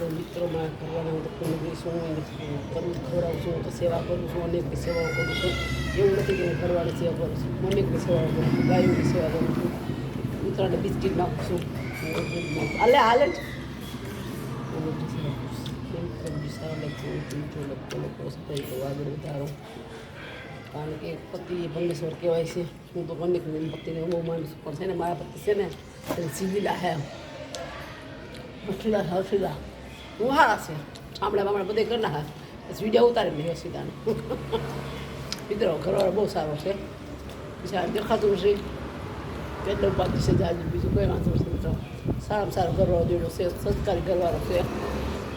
મિત્રોમાં કરવાના હું તો કોઈ શું કરું ખવડાવું છું તો સેવા કરું છું અનેક સેવાઓ કરું છું એવું નથી કે હું ઘરવાળી સેવા કરું છું અનેક સેવાઓ કરું છું ગાયોની સેવા કરું છું મિત્રોને બિસ્કીટ નાખું છું હાલે હાલે જ આગળ વધારો કારણ કે પતિ ભંગેશ્વર કહેવાય છે હું તો અનેક પતિને બહુ માનું છું પણ છે ને મારા પતિ છે ને સીધીલા હે હસીલા હસીલા હું હારા છે હમણાં બધે કરી નાખા પછી વિડીયો ઉતારી લઈએ સીધાને મિત્રો ઘરવાળો બહુ સારો છે પછી દેખાતું છે કેટલું બાકી છે જાજુ બીજું કોઈ વાંધો નથી મિત્રો સારામાં સારો ઘરવાળો જોયેલો છે સંસ્કારી ઘરવાળો છે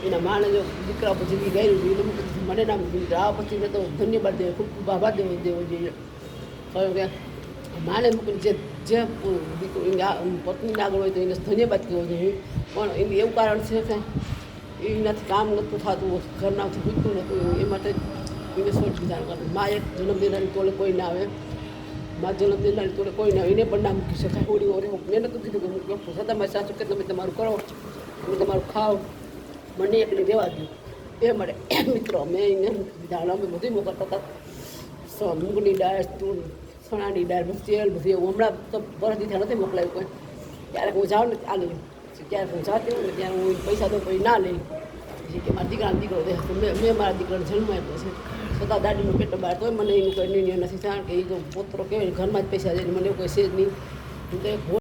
એના માને જો દીકરા પછી ગાયું એને મને ના મૂકી આ પછી મેં તો ધન્યવાદ દેવો ખૂબ ખૂબ આભાર દેવો જોઈએ કહ્યું કે માને મૂકીને જે દીકરી પત્નીને આગળ હોય તો એને ધન્યવાદ કહેવો જોઈએ પણ એનું એવું કારણ છે કે એનાથી કામ નહોતું થતું ઘરનાથી પૂછતું નહોતું એ માટે એને સોચ વિધાન કરવું મા એક જન્મદિનાની તોલે કોઈ ના આવે મા જન્મદિનાની તોલે કોઈ ના એને પણ ના મૂકી શકાય હોળી ઓરે મેં નહોતું કીધું કે મૂક્યો છતાં તમારી સાસુ કે તમે તમારું કરો તમે તમારું ખાઓ મને એકને રહેવા દઉં એ મળે મિત્રો મેં એને વિધાન અમે બધું મોકલતા હતા મૂંગની દાળ ચણાની દાળ બસ તેલ બધું એવું હમણાં તો પરથી ત્યાં નથી મોકલાયું કોઈ ક્યારેક હું જાઉં ને આ લઈ ક્યારેક હું જાતી હોઉં ને ત્યારે હું પૈસા દઉં પછી ના લઈ કે મારા દીકરાનો દીકરો દે મેં મારા દીકરાને જન્મ આપ્યો છે છતાં દાદીનું પેટ બહાર તોય મને એનું કોઈ નિર્ણય નથી કારણ કે એ તો પોતરો કહેવાય ઘરમાં જ પૈસા દે મને એવું કોઈ છે જ નહીં હું તો